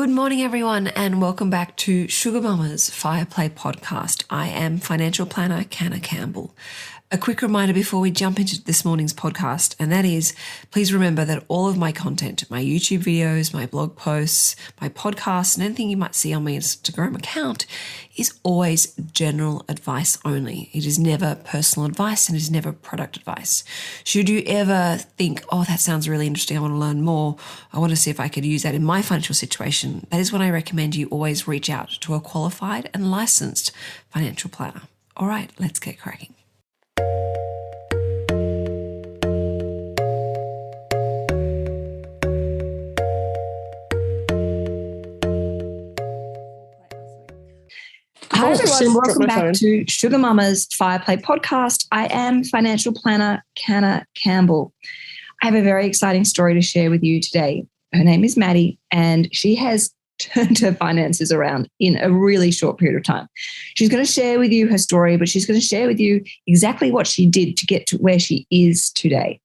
Good morning, everyone, and welcome back to Sugar Mama's Fire Play podcast. I am financial planner Canna Campbell. A quick reminder before we jump into this morning's podcast, and that is, please remember that all of my content, my YouTube videos, my blog posts, my podcasts, and anything you might see on my Instagram account is always general advice only. It is never personal advice and it is never product advice. Should you ever think, oh, that sounds really interesting, I want to learn more, I want to see if I could use that in my financial situation, that is when I recommend you always reach out to a qualified and licensed financial planner. All right, let's get cracking. Hi everyone, welcome back to Sugar Mama's Fire Play podcast. I am financial planner Canna Campbell. I have a very exciting story to share with you today. Her name is Maddie, and she has turned her finances around in a really short period of time. She's going to share with you her story, but she's going to share with you exactly what she did to get to where she is today.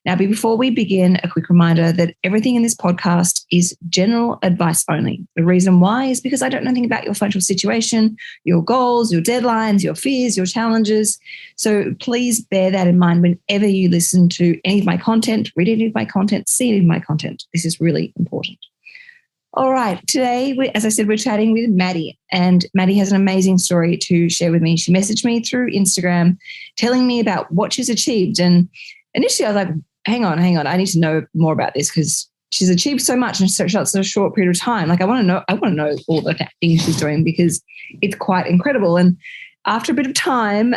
Now, before we begin, a quick reminder that everything in this podcast is general advice only. The reason why is because I don't know anything about your financial situation, your goals, your deadlines, your fears, your challenges. So please bear that in mind whenever you listen to any of my content, read any of my content, see any of my content. This is really important. All right. Today, as I said, we're chatting with Maddie, and Maddie has an amazing story to share with me. She messaged me through Instagram telling me about what she's achieved. And initially I was like, hang on. I need to know more about this because she's achieved so much in such a short period of time. Like I want to know all the things she's doing because it's quite incredible. And after a bit of time,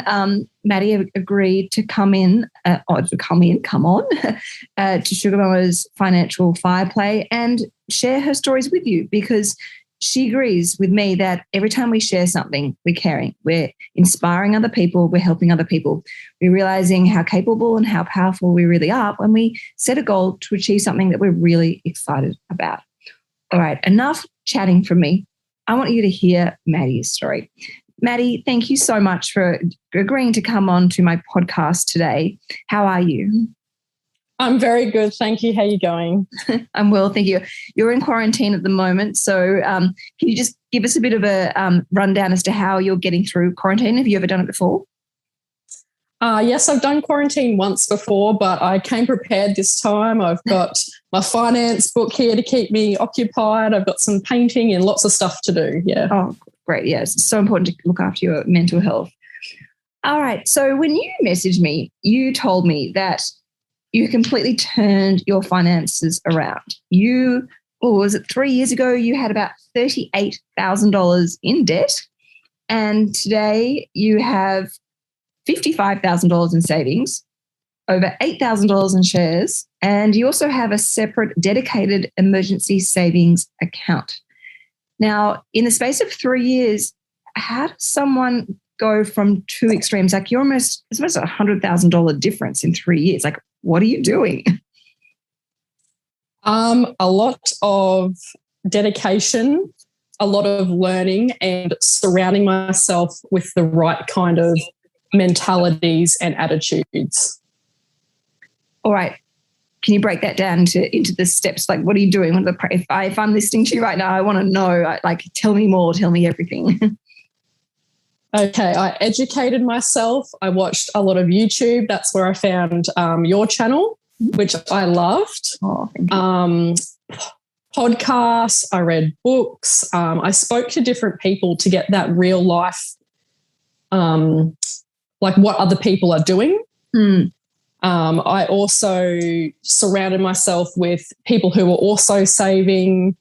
Maddie agreed to come on to Sugar Mama's Financial Fire Play and share her stories with you, because she agrees with me that every time we share something, we're caring, we're inspiring other people, we're helping other people. We're realizing how capable and how powerful we really are when we set a goal to achieve something that we're really excited about. All right, enough chatting from me. I want you to hear Maddie's story. Maddie, thank you so much for agreeing to come on to my podcast today. How are you? I'm very good. Thank you. How are you going? I'm well, thank you. You're in quarantine at the moment. So can you just give us a bit of a rundown as to how you're getting through quarantine? Have you ever done it before? Yes, I've done quarantine once before, but I came prepared this time. I've got my finance book here to keep me occupied. I've got some painting and lots of stuff to do. Yeah. Oh, great. Yeah, it's so important to look after your mental health. All right. So when you messaged me, you told me that you completely turned your finances around. Was it 3 years ago, you had about $38,000 in debt, and today you have $55,000 in savings, over $8,000 in shares, and you also have a separate dedicated emergency savings account. Now, in the space of 3 years, how does someone go from two extremes? Like it's almost a $100,000 difference in 3 years. Like, what are you doing? A lot of dedication, a lot of learning, and surrounding myself with the right kind of mentalities and attitudes. All right. Can you break that down into the steps? Like, what are you doing? If I'm listening to you right now, I want to know, like, tell me more, tell me everything. Okay, I educated myself. I watched a lot of YouTube. That's where I found your channel, which I loved. Oh, thank you. Podcasts, I read books. I spoke to different people to get that real life, like what other people are doing. I also surrounded myself with people who were also saving,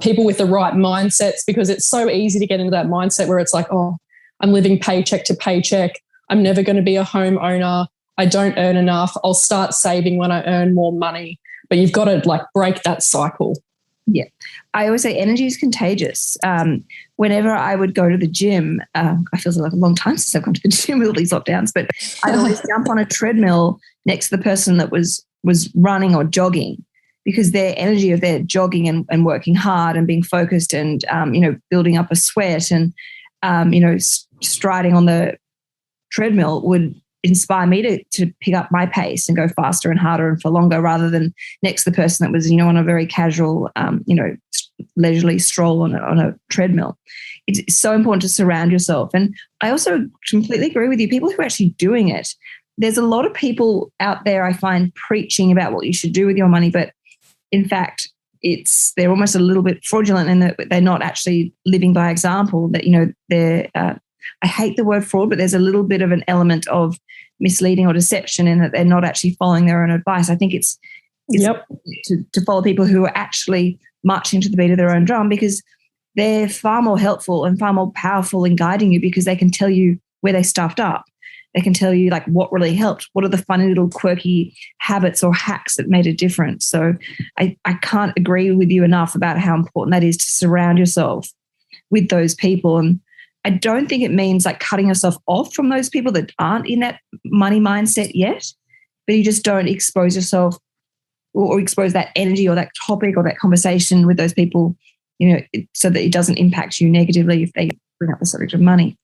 people with the right mindsets, because it's so easy to get into that mindset where it's like, oh, I'm living paycheck to paycheck. I'm never going to be a homeowner. I don't earn enough. I'll start saving when I earn more money. But you've got to break that cycle. Yeah. I always say energy is contagious. Whenever I would go to the gym, I feel like a long time since I've gone to the gym with all these lockdowns, but I'd always jump on a treadmill next to the person that was running or jogging, because their energy of their jogging and working hard and being focused and, building up a sweat and, striding on the treadmill would inspire me to pick up my pace and go faster and harder and for longer, rather than next to the person that was, on a very casual, leisurely stroll on a treadmill. It's so important to surround yourself. And I also completely agree with you. People who are actually doing it, there's a lot of people out there I find preaching about what you should do with your money, but in fact, they're almost a little bit fraudulent in that they're not actually living by example. That, you know, I hate the word fraud, but there's a little bit of an element of misleading or deception in that they're not actually following their own advice. I think it's to follow people who are actually marching to the beat of their own drum, because they're far more helpful and far more powerful in guiding you, because they can tell you where they stuffed up. They can tell you like what really helped, what are the funny little quirky habits or hacks that made a difference. So I can't agree with you enough about how important that is to surround yourself with those people. And I don't think it means like cutting yourself off from those people that aren't in that money mindset yet, but you just don't expose yourself or expose that energy or that topic or that conversation with those people, you know, so that it doesn't impact you negatively if they bring up the subject of money.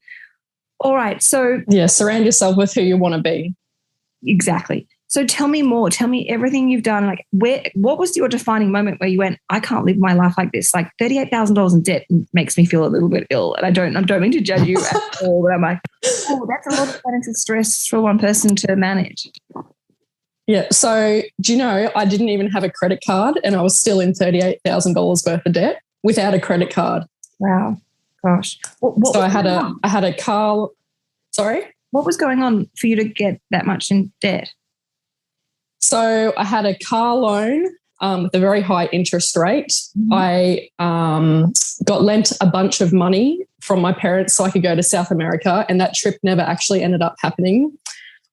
All right. So surround yourself with who you want to be. Exactly. So tell me more. Tell me everything you've done. Like, what was your defining moment where you went, I can't live my life like this? Like $38,000 in debt makes me feel a little bit ill. And I don't mean to judge you at all, but I'm like, oh, that's a lot of financial stress for one person to manage. Yeah. So do you know, I didn't even have a credit card and I was still in $38,000 worth of debt without a credit card. Wow. Gosh. So I had a car. Sorry? What was going on for you to get that much in debt? So I had a car loan with a very high interest rate. Mm-hmm. I got lent a bunch of money from my parents so I could go to South America, and that trip never actually ended up happening.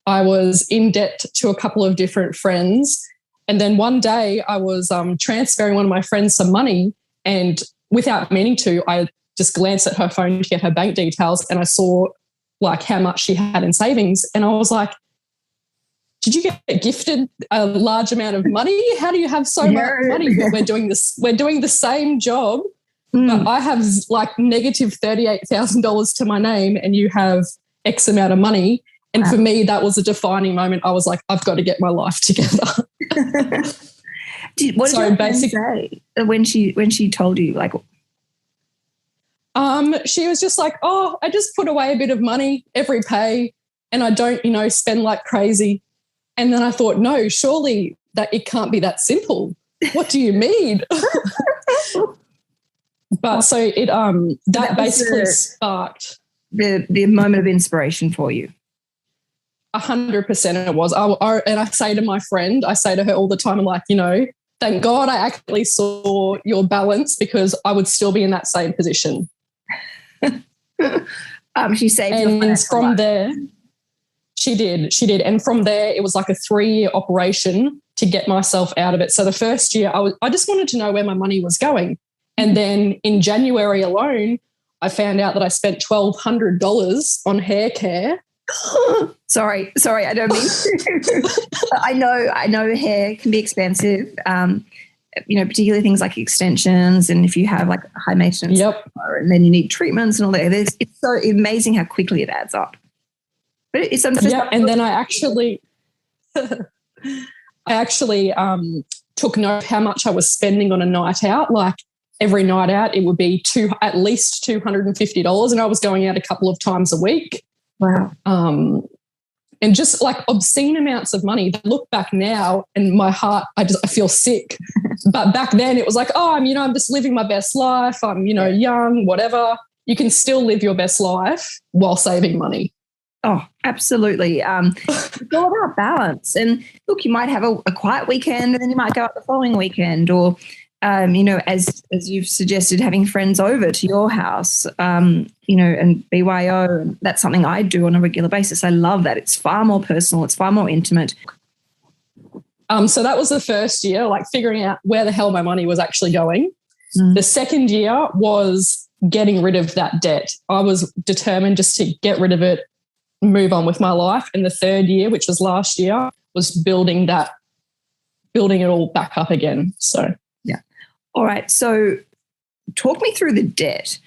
I was in debt to a couple of different friends, and then one day I was transferring one of my friends some money, and without meaning to, I just glanced at her phone to get her bank details, and I saw like how much she had in savings. And I was like, did you get gifted a large amount of money? How do you have so much money? We're doing the same job, but I have like negative $38,000 to my name and you have X amount of money. And for me, that was a defining moment. I was like, I've got to get my life together. What did your friend say when she told you? Like, she was just like, oh, I just put away a bit of money every pay and I don't, spend like crazy. And then I thought, no, surely that it can't be that simple. What do you mean? But so it that basically sparked the moment of inspiration for you. 100% it was. And I say to my friend, I say to her all the time, I'm like, thank God I actually saw your balance, because I would still be in that same position. She saved you. And from there, she did. And from there, it was like a 3-year operation to get myself out of it. So the first year, I just wanted to know where my money was going. And then in January alone, I found out that I spent $1,200 on hair care. Sorry, I don't mean to. I know hair can be expensive. Particularly things like extensions, and if you have like high maintenance, and then you need treatments and all that. It's so amazing how quickly it adds up. But it's unsustainable. And then I actually took note of how much I was spending on a night out. Like every night out, it would be at least $250, and I was going out a couple of times a week. Wow. And just like obscene amounts of money. I look back now and my heart, I feel sick. But back then it was like, oh, I'm just living my best life. I'm, young, whatever. You can still live your best life while saving money. Oh, absolutely. It's all about balance. And look, you might have a quiet weekend and then you might go out the following weekend, or, as you've suggested, having friends over to your house, and BYO. And that's something I do on a regular basis. I love that. It's far more personal. It's far more intimate. So that was the first year, like figuring out where the hell my money was actually going. The second year was getting rid of that debt. I was determined just to get rid of it, move on with my life. And the third year, which was last year, was building it all back up again. So, yeah. All right. So talk me through the debt.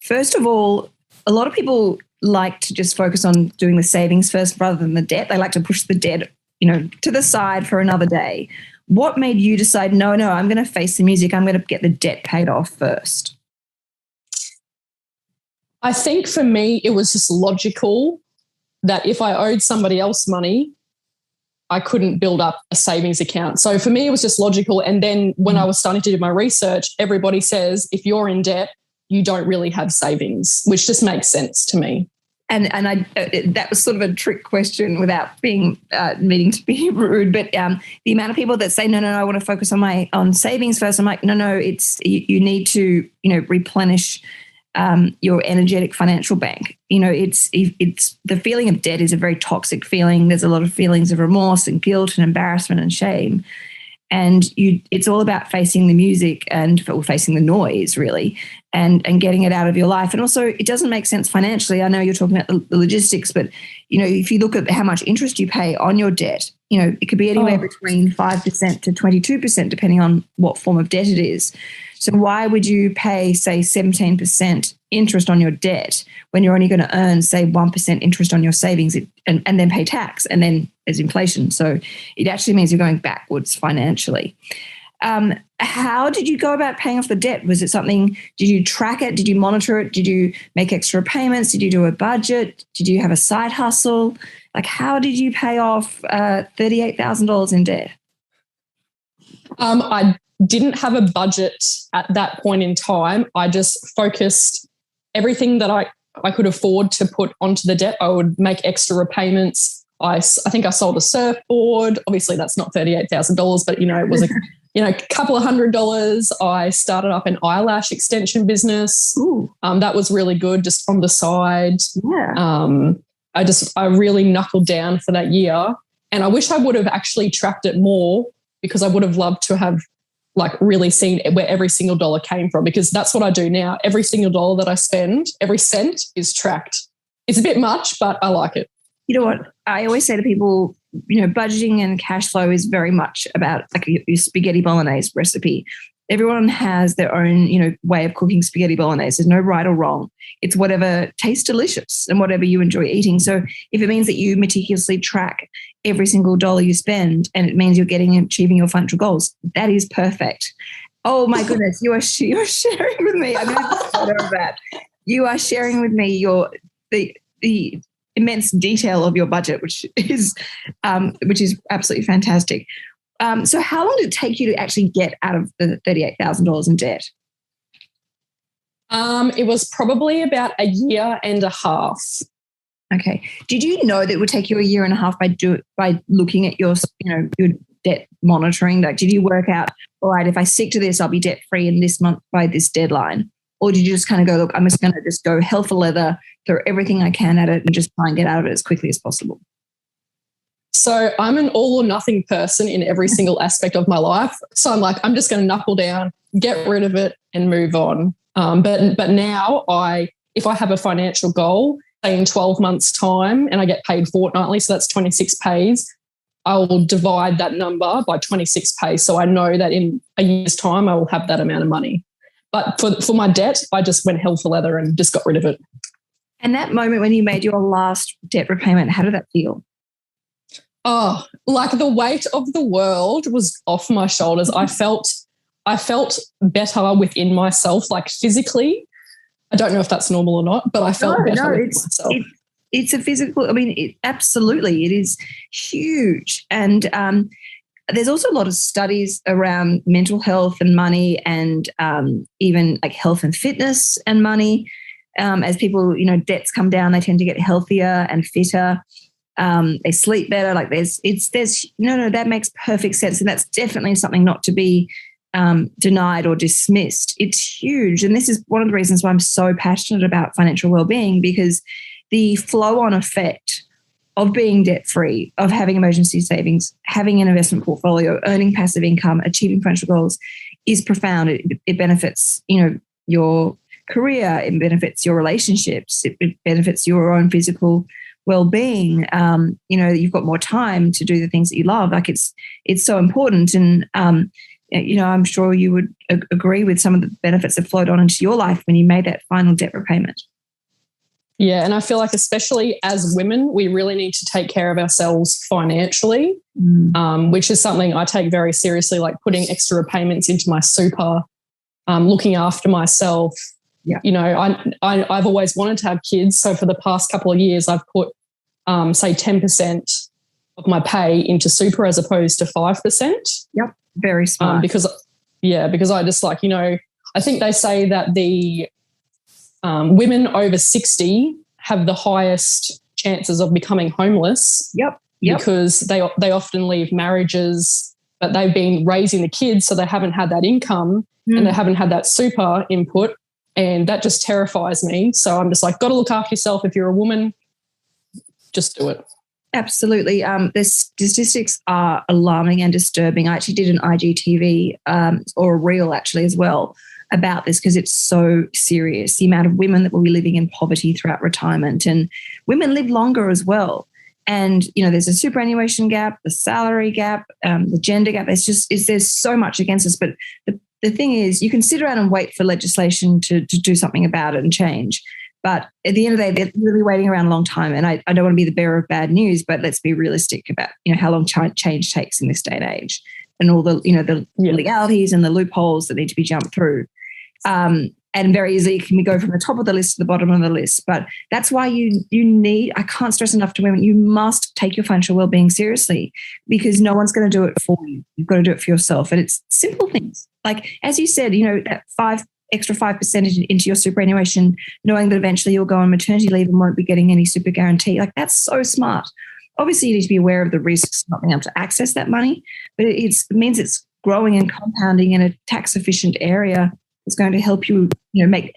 First of all, a lot of people like to just focus on doing the savings first rather than the debt. They like to push the debt, to the side for another day. what made you decide, no, I'm going to face the music. I'm going to get the debt paid off first? I think for me, it was just logical that if I owed somebody else money, I couldn't build up a savings account. So for me, it was just logical. And then when I was starting to do my research, everybody says if you're in debt, you don't really have savings, which just makes sense to me. And that was sort of a trick question without being meaning to be rude, but the amount of people that say, no, I want to focus on savings first. I'm like, no, it's you need to replenish your energetic financial bank. It's the feeling of debt is a very toxic feeling. There's a lot of feelings of remorse and guilt and embarrassment and shame. And it's all about facing the music or facing the noise, really, and getting it out of your life. And also, it doesn't make sense financially. I know you're talking about the logistics, but if you look at how much interest you pay on your debt, it could be anywhere between 5% to 22%, depending on what form of debt it is. So why would you pay, say, 17% interest on your debt when you're only going to earn, say, 1% interest on your savings and then pay tax and then there's inflation? So it actually means you're going backwards financially. How did you go about paying off the debt? Was it something, did you track it? Did you monitor it? Did you make extra payments? Did you do a budget? Did you have a side hustle? Like, how did you pay off $38,000 in debt? I didn't have a budget at that point in time. I just focused everything that I could afford to put onto the debt. I would make extra repayments. I think I sold a surfboard. Obviously, that's not $38,000, but it was a couple of $100. I started up an eyelash extension business. That was really good, just on the side. Yeah. I really knuckled down for that year, and I wish I would have actually tracked it more, because I would have loved to have really seen where every single dollar came from, because that's what I do now. Every single dollar that I spend, every cent is tracked. It's a bit much, but I like it. You know what? I always say to people, budgeting and cash flow is very much about like your spaghetti bolognese recipe. Everyone has their own, way of cooking spaghetti bolognese. There's no right or wrong. It's whatever tastes delicious and whatever you enjoy eating. So if it means that you meticulously track every single dollar you spend and it means you're achieving your financial goals, that is perfect. Oh my goodness, you're sharing with me. I'm going to take a photo of that. You are sharing with me the immense detail of your budget, which is absolutely fantastic. So how long did it take you to actually get out of the $38,000 in debt? It was probably about a year and a half. Okay. Did you know that it would take you a year and a half by looking at your debt monitoring? Like, did you work out, all right, if I stick to this, I'll be debt free in this month by this deadline? Or did you just kind of go, look, I'm just going to just go hell for leather, throw everything I can at it and just try and get out of it as quickly as possible? So I'm an all or nothing person in every single aspect of my life. So I'm like, I'm just going to knuckle down, get rid of it and move on. But now if I have a financial goal, say in 12 months' time, and I get paid fortnightly, so that's 26 pays, I will divide that number by 26 pays. So I know that in a year's time, I will have that amount of money. But for my debt, I just went hell for leather and just got rid of it. And that moment when you made your last debt repayment, how did that feel? Oh, like the weight of the world was off my shoulders. I felt better within myself, like physically. I don't know if that's normal or not, but I felt better with myself. It's a physical, absolutely, it is huge. And there's also a lot of studies around mental health and money, and even like health and fitness and money. As people, debts come down, they tend to get healthier and fitter. They sleep better. Like that makes perfect sense. And that's definitely something not to be denied or dismissed. It's huge. And this is one of the reasons why I'm so passionate about financial well-being, because the flow-on effect of being debt-free, of having emergency savings, having an investment portfolio, earning passive income, achieving financial goals is profound. It benefits, your career. It benefits your relationships. It benefits your own physical well-being. You've got more time to do the things that you love. Like it's so important. And, I'm sure you would agree with some of the benefits that flowed on into your life when you made that final debt repayment. Yeah, and I feel like especially as women, we really need to take care of ourselves financially, which is something I take very seriously, like putting extra repayments into my super, looking after myself. Yeah. You know, I've always wanted to have kids. So for the past couple of years, I've put, say, 10% of my pay into super as opposed to 5%. Yep, very smart. Because I just like, you know, I think they say that the women over 60 have the highest chances of becoming homeless. Yep. Because they often leave marriages, but they've been raising the kids, so they haven't had that income and they haven't had that super input, and that just terrifies me. So I'm just like, got to look after yourself. If you're a woman, just do it. Absolutely. The statistics are alarming and disturbing. I actually did an IGTV or a reel actually as well about this because it's so serious, the amount of women that will be living in poverty throughout retirement, and women live longer as well. And, you know, there's a superannuation gap, the salary gap, the gender gap. There's so much against us. But the thing is, you can sit around and wait for legislation to do something about it and change. But at the end of the day, they're really waiting around a long time. And I don't want to be the bearer of bad news, but let's be realistic about, you know, how long change takes in this day and age, and all the, you know, the legalities and the loopholes that need to be jumped through. And very easily can we go from the top of the list to the bottom of the list. But that's why you need, I can't stress enough to women, you must take your financial well-being seriously, because no one's going to do it for you. You've got to do it for yourself. And it's simple things. Like, as you said, you know, that extra 5% into your superannuation, knowing that eventually you'll go on maternity leave and won't be getting any super guarantee. Like, that's so smart. Obviously, you need to be aware of the risks of not being able to access that money, but it means it's growing and compounding in a tax-efficient area. It's going to help you, you know, make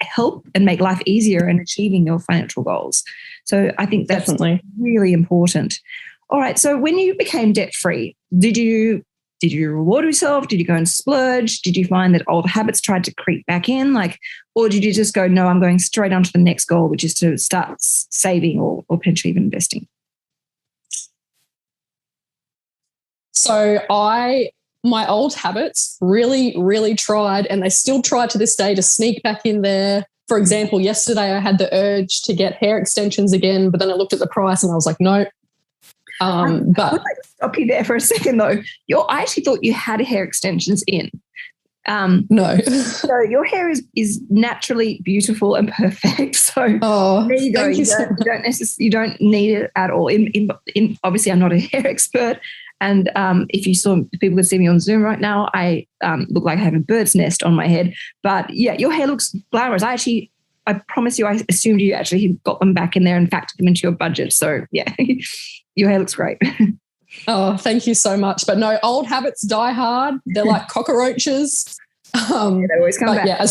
life easier in achieving your financial goals. So I think that's definitely really important. All right. So when you became debt-free, did you reward yourself? Did you go and splurge? Did you find that old habits tried to creep back in? Or did you just go, no, I'm going straight on to the next goal, which is to start saving or potentially even investing? So my old habits really, really tried, and they still try to this day, to sneak back in there. For example, yesterday I had the urge to get hair extensions again, but then I looked at the price and I was like, no. But I'd like to stop you there for a second, though. I actually thought you had hair extensions in. No. So your hair is naturally beautiful and perfect. So there you go. You don't need it at all. Obviously, I'm not a hair expert. And if you saw, people could see me on Zoom right now, I look like I have a bird's nest on my head. But yeah, your hair looks glamorous. I promise you, I assumed you actually got them back in there and factored them into your budget. So yeah, your hair looks great. Oh, thank you so much. But no, old habits die hard. They're like cockroaches. They always come back. Yeah,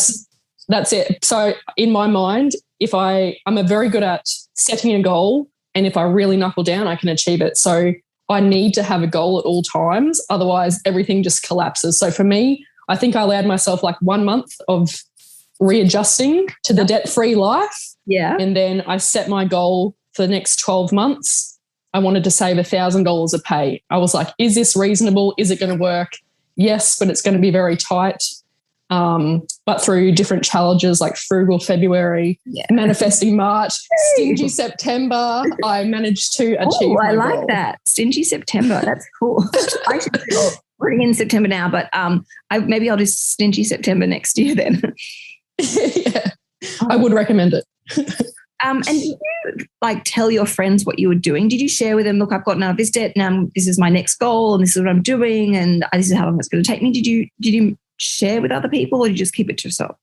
that's it. So in my mind, I'm very good at setting a goal, and if I really knuckle down, I can achieve it. So I need to have a goal at all times. Otherwise, everything just collapses. So for me, I think I allowed myself like 1 month of readjusting to the debt-free life. Yeah. And then I set my goal for the next 12 months. I wanted to save $1,000 a pay. I was like, is this reasonable? Is it going to work? Yes, but it's going to be very tight. But through different challenges like frugal February, manifesting March, stingy September, I managed to achieve my like goal. that. Stingy September. That's cool. I should bring in September now, but maybe I'll do stingy September next year then. Yeah, I would recommend it. And did you tell your friends what you were doing? Did you share with them, look, I've gotten out of this debt, now this is my next goal and this is what I'm doing and this is how long it's going to take me? Did you share with other people, or did you just keep it to yourself?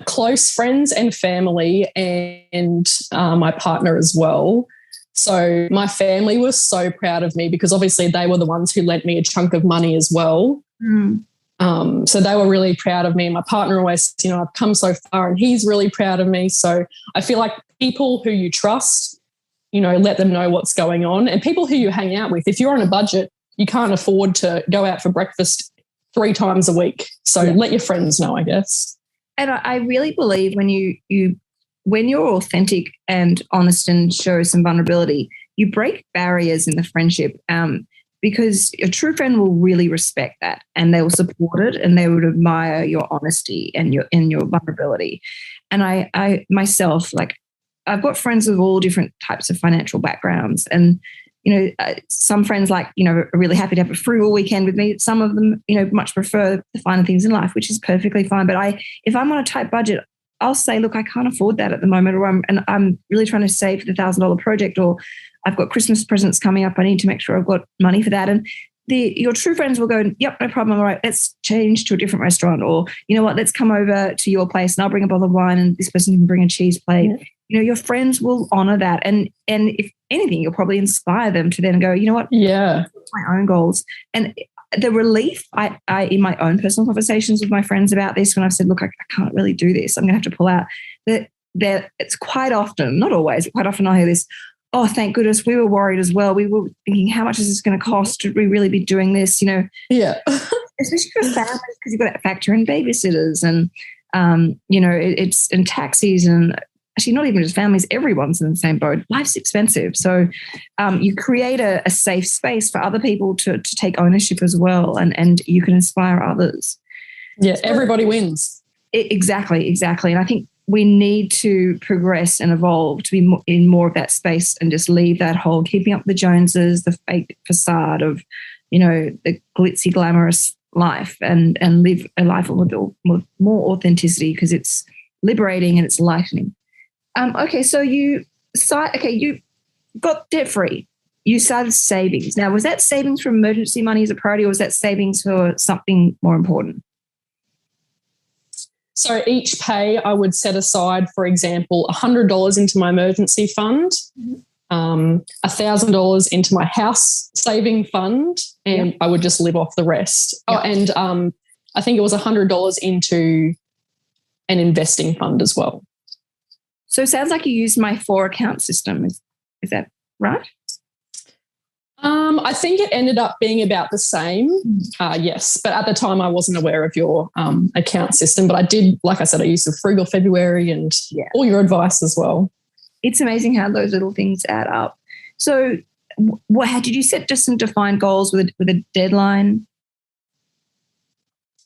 Close friends and family, and my partner as well. So my family was so proud of me because obviously they were the ones who lent me a chunk of money as well. So they were really proud of me. My partner always says, I've come so far, and he's really proud of me. So I feel like people who you trust, let them know what's going on, and people who you hang out with. If you're on a budget, you can't afford to go out for breakfast 3 times a week. So let your friends know, I guess. And I really believe when you're authentic and honest and show some vulnerability, you break barriers in the friendship, because a true friend will really respect that, and they will support it, and they would admire your honesty and your vulnerability. And I myself, I've got friends with all different types of financial backgrounds, and some friends are really happy to have a frugal weekend with me. Some of them, much prefer the finer things in life, which is perfectly fine. But if I'm on a tight budget, I'll say, look, I can't afford that at the moment, or I'm really trying to save for the $1,000 project, or I've got Christmas presents coming up. I need to make sure I've got money for that. And your true friends will go, yep, no problem. All right, let's change to a different restaurant, or you know what, let's come over to your place and I'll bring a bottle of wine and this person can bring a cheese plate. Yeah. Your friends will honor that. And if anything, you'll probably inspire them to then go, you know what? Yeah. My own goals. And the relief I in my own personal conversations with my friends about this, when I've said, look, I can't really do this, I'm going to have to pull out, that it's quite often, not always, but quite often I hear this, oh, thank goodness, we were worried as well. We were thinking, how much is this going to cost? Should we really be doing this? Yeah. Especially for families, because you've got to factor in babysitters and, it's and taxis, and actually not even just families, everyone's in the same boat. Life's expensive. So you create a safe space for other people to take ownership as well, and you can inspire others. Yeah, everybody wins. Exactly. And I think we need to progress and evolve to be in more of that space and just leave that whole keeping up the Joneses, the fake facade of, the glitzy, glamorous life, and live a life with more authenticity, because it's liberating and it's lightening. Okay, so you got debt free. You started savings. Now, was that savings from emergency money as a priority, or was that savings for something more important? So each pay I would set aside, for example, $100 into my emergency fund, $1,000 into my house saving fund, and I would just live off the rest. Yep. Oh, and I think it was $100 into an investing fund as well. So it sounds like you used my 4-account system. Is that right? I think it ended up being about the same, yes. But at the time, I wasn't aware of your account system. But I did, like I said, I used the Frugal February and all your advice as well. It's amazing how those little things add up. So did you set just some defined goals with a deadline?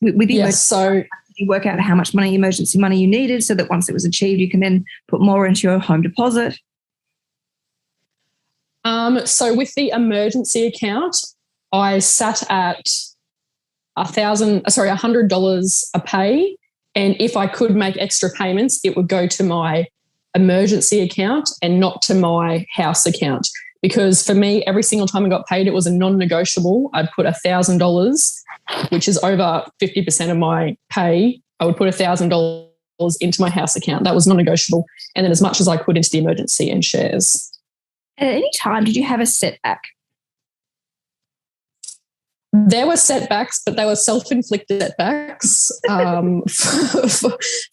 Yes, so you work out how much emergency money you needed, so that once it was achieved, you can then put more into your home deposit. So with the emergency account, I sat at $100 a pay, and if I could make extra payments, it would go to my emergency account and not to my house account. Because for me, every single time I got paid, it was a non-negotiable. I'd put $1,000, which is over 50% of my pay. I would put $1,000 into my house account. That was non-negotiable. And then as much as I could into the emergency and shares. At any time, did you have a setback? There were setbacks, but they were self-inflicted setbacks.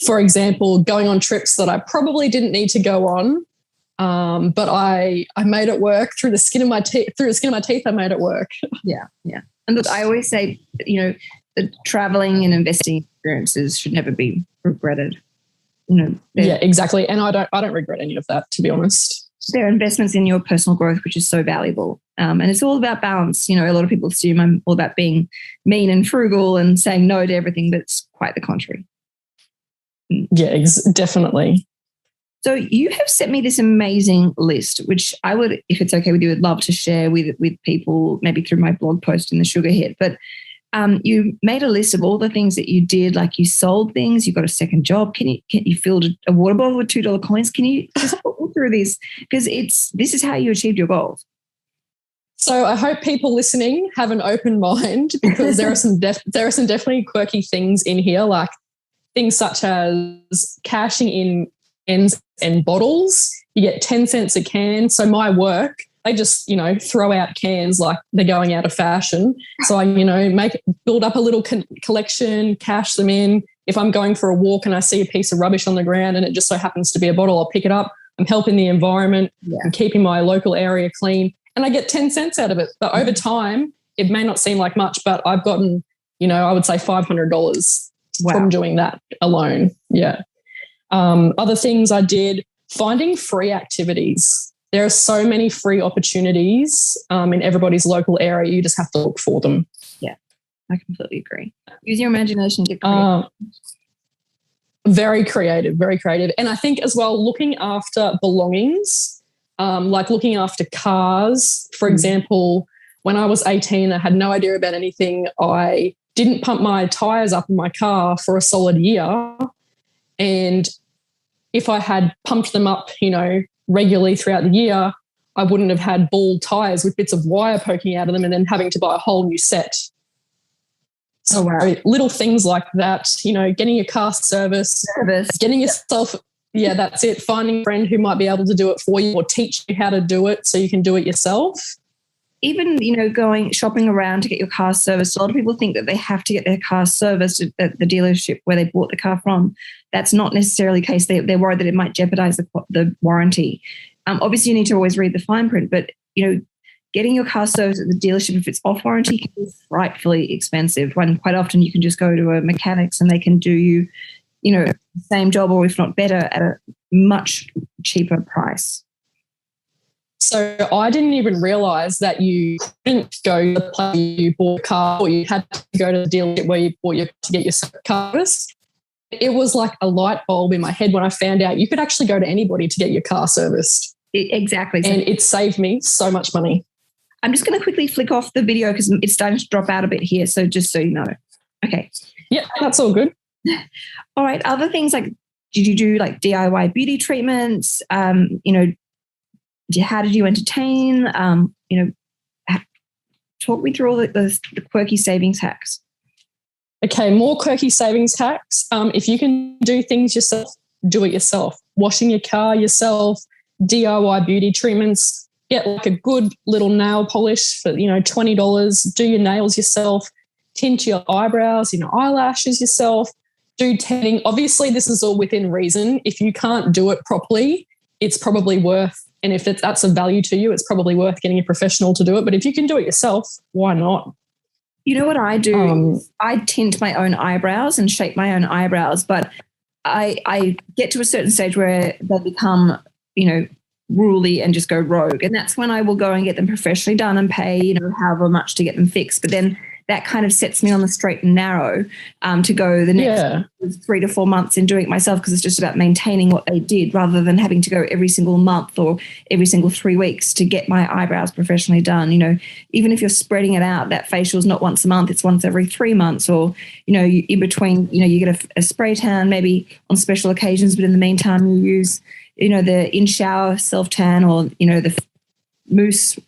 For example, going on trips that I probably didn't need to go on. But I made it work through the skin of my teeth. I made it work. Yeah. And look, I always say, that traveling and investing experiences should never be regretted. Yeah, exactly. And I don't regret any of that, to be honest. They're investments in your personal growth, which is so valuable. And it's all about balance. A lot of people assume I'm all about being mean and frugal and saying no to everything, but it's quite the contrary. Yeah, definitely. So you have sent me this amazing list, which I would, if it's okay with you, would love to share with people, maybe through my blog post in the Sugar Hit. But you made a list of all the things that you did, like you sold things, you got a second job. You filled a water bottle with $2 coins? Can you just walk me through this? Because this is how you achieved your goals. So I hope people listening have an open mind, because there are some definitely quirky things in here, like things such as cashing in cans and bottles. You get 10 cents a can. So my work, they just, throw out cans like they're going out of fashion. So I, build up a little collection, cash them in. If I'm going for a walk and I see a piece of rubbish on the ground and it just so happens to be a bottle, I'll pick it up. I'm helping the environment. I'm keeping my local area clean, and I get 10 cents out of it. But over time, it may not seem like much, but I've gotten, I would say $500 from doing that alone. Yeah. Other things I did, finding free activities. There are so many free opportunities in everybody's local area. You just have to look for them. Yeah, I completely agree. Use your imagination to get creative. Very creative, very creative. And I think as well, looking after belongings, like looking after cars, for example, when I was 18, I had no idea about anything. I didn't pump my tyres up in my car for a solid year. And if I had pumped them up, regularly throughout the year, I wouldn't have had bald tyres with bits of wire poking out of them and then having to buy a whole new set. So little things like that, getting your car serviced, getting yourself, that's it, finding a friend who might be able to do it for you or teach you how to do it so you can do it yourself. Even, going shopping around to get your car serviced, a lot of people think that they have to get their car serviced at the dealership where they bought the car from. That's not necessarily the case. They're worried that it might jeopardize the warranty. Obviously, you need to always read the fine print, but, getting your car serviced at the dealership, if it's off warranty, can be frightfully expensive. When quite often you can just go to a mechanic's and they can do you, the same job or if not better at a much cheaper price. So I didn't even realise that you couldn't go to the place you bought a car, or you had to go to the dealership where you bought to get your car serviced. It was like a light bulb in my head when I found out you could actually go to anybody to get your car serviced. Exactly. And it saved me so much money. I'm just going to quickly flick off the video because it's starting to drop out a bit here. So just so you know. Okay. Yeah, that's all good. All right. Other things like, did you do like DIY beauty treatments? How did you entertain? Talk me through all the quirky savings hacks. Okay, more quirky savings hacks. If you can do things yourself, do it yourself. Washing your car yourself, DIY beauty treatments. Get like a good little nail polish for, $20. Do your nails yourself. Tint your eyebrows, eyelashes yourself. Do tanning. Obviously, this is all within reason. If you can't do it properly, it's probably worth, and if that's of value to you, it's probably worth getting a professional to do it. But if you can do it yourself, why not? You know what I do? I tint my own eyebrows and shape my own eyebrows, but I get to a certain stage where they become, ruly and just go rogue. And that's when I will go and get them professionally done and pay, however much to get them fixed. But then that kind of sets me on the straight and narrow to go the next 3 to 4 months in doing it myself, because it's just about maintaining what they did rather than having to go every single month or every single 3 weeks to get my eyebrows professionally done. Even if you're spreading it out, that facial is not once a month, it's once every 3 months, or, in between, you get a spray tan maybe on special occasions, but in the meantime you use, the in-shower self-tan or, the mousse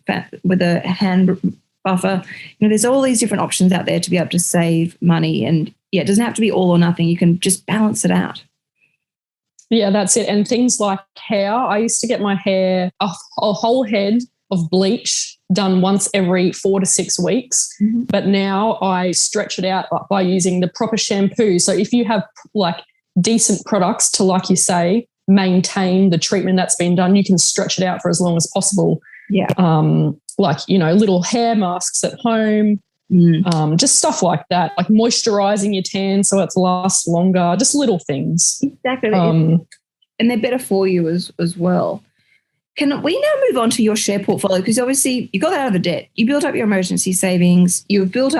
with a hand buffer. There's all these different options out there to be able to save money. And, it doesn't have to be all or nothing. You can just balance it out. Yeah, that's it. And things like hair. I used to get my hair, a whole head of bleach done once every 4 to 6 weeks. Mm-hmm. But now I stretch it out by using the proper shampoo. So if you have like decent products to, like you say, maintain the treatment that's been done, you can stretch it out for as long as possible. Yeah. Little hair masks at home, just stuff like that, like moisturizing your tan so it lasts longer, just little things. Exactly. And they're better for you as well. Can we now move on to your share portfolio? Because obviously you got out of the debt, you built up your emergency savings, you've building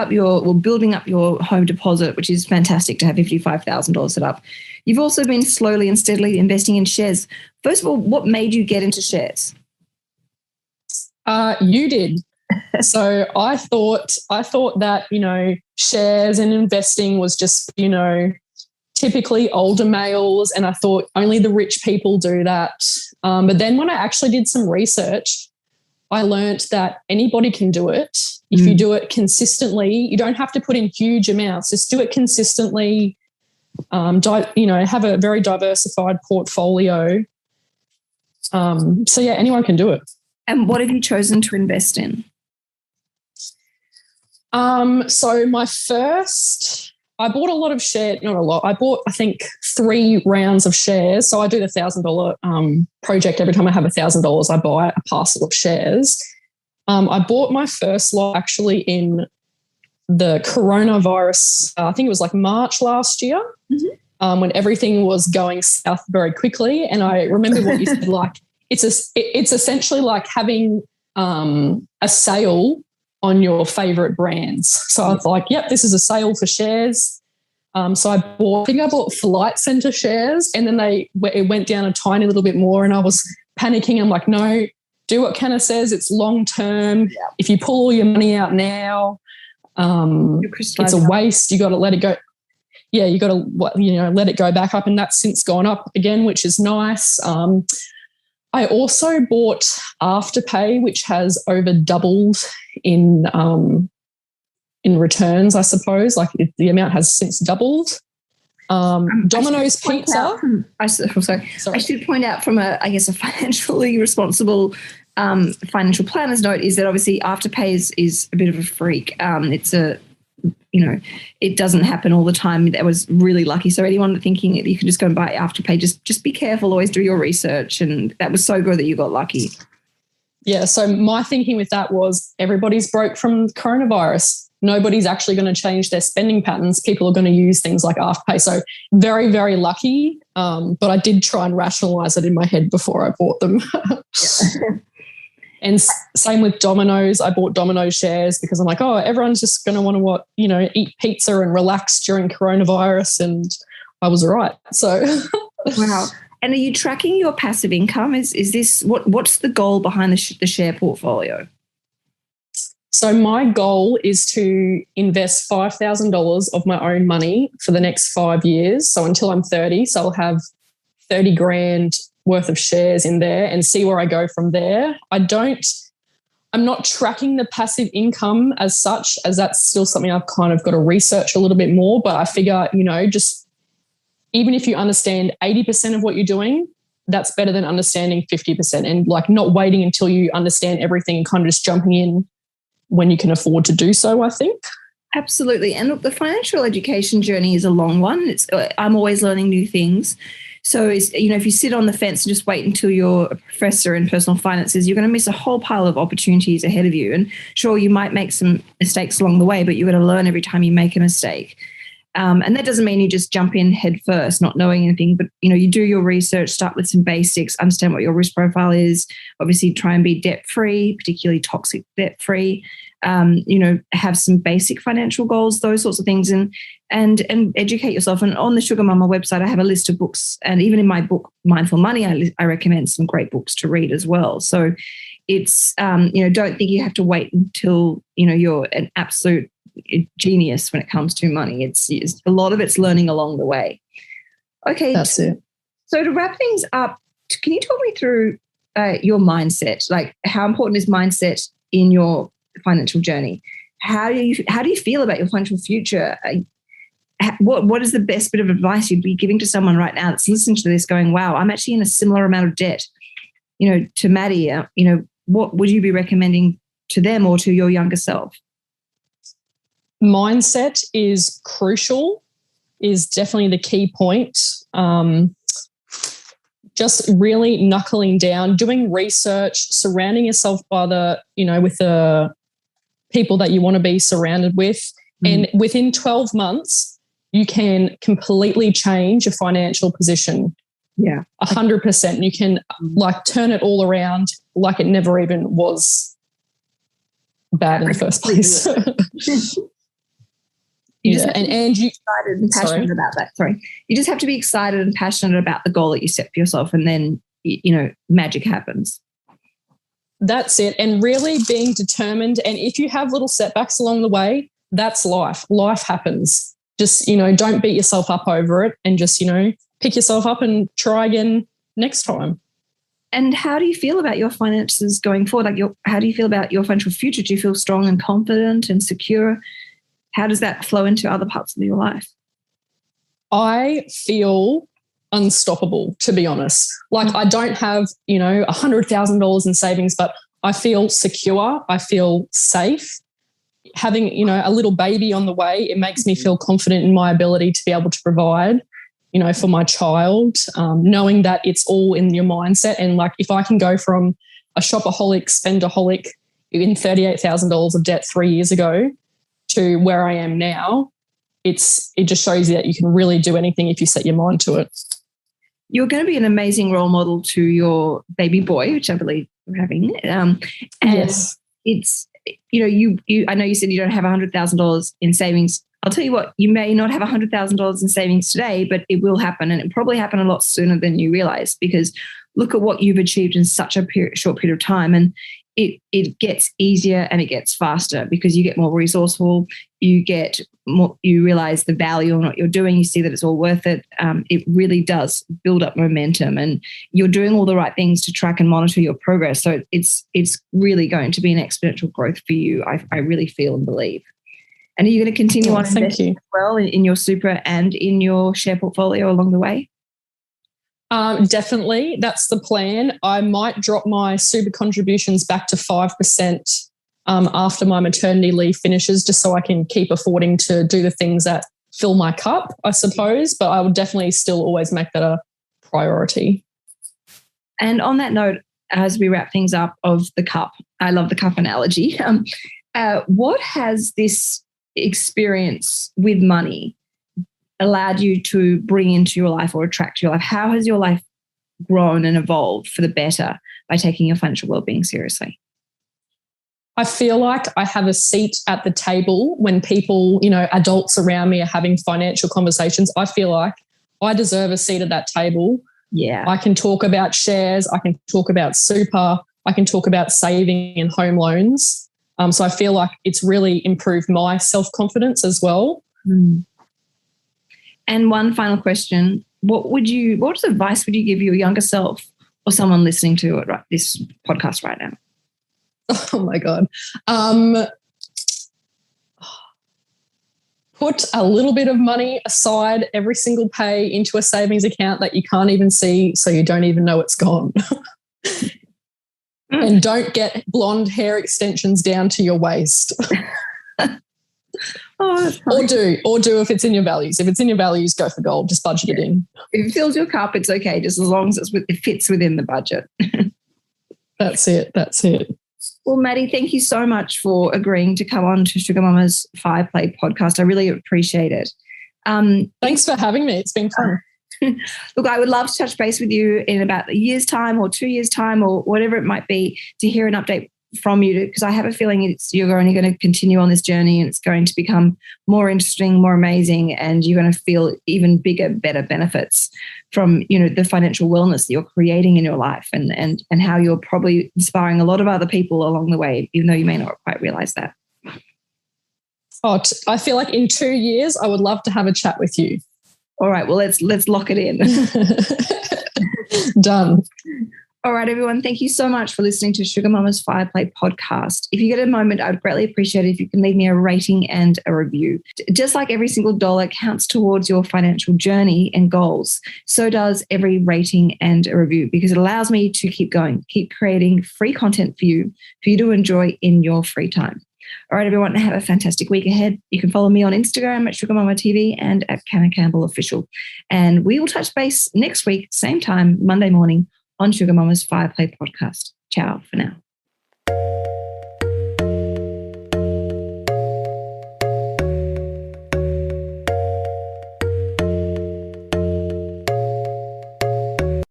up your home deposit, which is fantastic to have $55,000 set up. You've also been slowly and steadily investing in shares. First of all, what made you get into shares? You did. So I thought that, shares and investing was just, typically older males, and I thought only the rich people do that. But then when I actually did some research, I learned that anybody can do it. If you do it consistently, you don't have to put in huge amounts. Just do it consistently. Have a very diversified portfolio. Anyone can do it. And what have you chosen to invest in? I bought a lot of shares, not a lot. I bought, I think, 3 rounds of shares. So I do the $1,000 project. Every time I have $1,000, I buy a parcel of shares. I bought my first lot actually in the coronavirus. I think it was like March last year, when everything was going south very quickly. And I remember what you said, like, it's essentially like having a sale on your favorite brands. So I was like, yep, this is a sale for shares. So I think I bought Flight Centre shares, and then it went down a tiny little bit more, and I was panicking. I'm like, no, do what Kenna says. It's long term. Yeah. If you pull all your money out now, it's a waste. You got to let it go. Yeah, you got to let it go back up, and that's since gone up again, which is nice. I also bought Afterpay, which has over doubled in returns, I suppose. Like the amount has since doubled. Domino's Pizza. I should point out from a financially responsible financial planner's note is that obviously Afterpay is a bit of a freak. It doesn't happen all the time. That was really lucky. So anyone thinking that you can just go and buy Afterpay, just be careful. Always do your research. And that was so good that you got lucky. Yeah. So my thinking with that was everybody's broke from coronavirus. Nobody's actually going to change their spending patterns. People are going to use things like Afterpay. So very, very lucky. But I did try and rationalize it in my head before I bought them. And same with Domino's. I bought Domino's shares because I'm like, oh, everyone's just going to want to eat pizza and relax during coronavirus. And I was right. So wow. And are you tracking your passive income? Is this what's the goal behind the share portfolio? So my goal is to invest $5,000 of my own money for the next 5 years. So until I'm 30, so I'll have 30 grand worth of shares in there and see where I go from there. I'm not tracking the passive income as such, as that's still something I've kind of got to research a little bit more. But I figure, just even if you understand 80% of what you're doing, that's better than understanding 50% and like not waiting until you understand everything and kind of just jumping in when you can afford to do so, I think. Absolutely. And look, the financial education journey is a long one. I'm always learning new things. So, if you sit on the fence and just wait until you're a professor in personal finances, you're going to miss a whole pile of opportunities ahead of you. And sure, you might make some mistakes along the way, but you're going to learn every time you make a mistake. And that doesn't mean you just jump in head first, not knowing anything, but, you do your research, start with some basics, understand what your risk profile is, obviously try and be debt-free, particularly toxic debt-free, have some basic financial goals, those sorts of things, and educate yourself. And on the Sugar Mama website, I have a list of books, and even in my book, Mindful Money, I recommend some great books to read as well. So it's, don't think you have to wait until, you're an absolute genius when it comes to money. It's a lot of it's learning along the way. Okay. That's it. So to wrap things up, can you talk me through your mindset? Like, how important is mindset in your financial journey? How do you feel about your financial future? What is the best bit of advice you'd be giving to someone right now that's listening to this going, wow, I'm actually in a similar amount of debt, to Maddie, what would you be recommending to them or to your younger self? Mindset is crucial, is definitely the key point. Just really knuckling down, doing research, surrounding yourself by with the people that you want to be surrounded with. And within 12 months, you can completely change your financial position. Yeah. 100%. You can turn it all around like it never even was bad in the first place. You just have to be excited and passionate about that. Sorry. You just have to be excited and passionate about the goal that you set for yourself, and then, magic happens. That's it. And really being determined. And if you have little setbacks along the way, that's life. Life happens. Just, don't beat yourself up over it, and just, pick yourself up and try again next time. And how do you feel about your finances going forward? How do you feel about your financial future? Do you feel strong and confident and secure? How does that flow into other parts of your life? I feel unstoppable, to be honest. I don't have, $100,000 in savings, but I feel secure. I feel safe. Having, a little baby on the way, it makes me feel confident in my ability to be able to provide, for my child, knowing that it's all in your mindset. And if I can go from a shopaholic, spendaholic in $38,000 of debt 3 years ago to where I am now, it just shows you that you can really do anything if you set your mind to it. You're going to be an amazing role model to your baby boy, which I believe we're having. And yes. It's, I know you said you don't have $100,000 in savings I'll tell you what, you may not have $100,000 in savings today, but it will happen, and it probably happen a lot sooner than you realize, because look at what you've achieved in such a short period of time. And it gets easier and it gets faster because you get more resourceful, you get more, you realize the value in what you're doing, you see that it's all worth it. It really does build up momentum, and you're doing all the right things to track and monitor your progress. So it's really going to be an exponential growth for you, I really feel and believe. And are you going to continue on investing as well in your super and in your share portfolio along the way? Definitely. That's the plan. I might drop my super contributions back to 5% after my maternity leave finishes, just so I can keep affording to do the things that fill my cup, I suppose. But I will definitely still always make that a priority. And on that note, as we wrap things up of the cup, I love the cup analogy. What has this experience with money allowed you to bring into your life or attract to your life? How has your life grown and evolved for the better by taking your financial well-being seriously? I feel like I have a seat at the table when people, adults around me are having financial conversations. I feel like I deserve a seat at that table. Yeah. I can talk about shares. I can talk about super. I can talk about saving and home loans. So I feel like it's really improved my self-confidence as well. Mm. And one final question, what advice would you give your younger self or someone listening to it, this podcast right now? Oh my God. Put a little bit of money aside every single pay into a savings account that you can't even see, so you don't even know it's gone. And don't get blonde hair extensions down to your waist. Or do if it's in your values. If it's in your values, go for gold. Just budget it in. If it fills your cup, it's okay, just as long as it fits within the budget. That's it. Well, Maddie, thank you so much for agreeing to come on to Sugar Mama's Fireplay podcast. I really appreciate it. Thanks for having me. It's been fun. Look, I would love to touch base with you in about a year's time or 2 years' time or whatever it might be to hear an update from you, because I have a feeling you're only going to continue on this journey, and it's going to become more interesting, more amazing, and you're going to feel even bigger, better benefits from the financial wellness that you're creating in your life, and how you're probably inspiring a lot of other people along the way, even though you may not quite realize that. Oh, I feel like in 2 years I would love to have a chat with you. All right, well, let's lock it in. Done. All right, everyone, thank you so much for listening to Sugar Mama's Fireplay podcast. If you get a moment, I would greatly appreciate it if you can leave me a rating and a review. Just like every single dollar counts towards your financial journey and goals, so does every rating and a review, because it allows me to keep going, keep creating free content for you to enjoy in your free time. All right, everyone, have a fantastic week ahead. You can follow me on Instagram at Sugar Mama TV and at Canna Campbell Official. And we will touch base next week, same time, Monday morning, on Sugar Mama's Fireplay podcast. Ciao for now.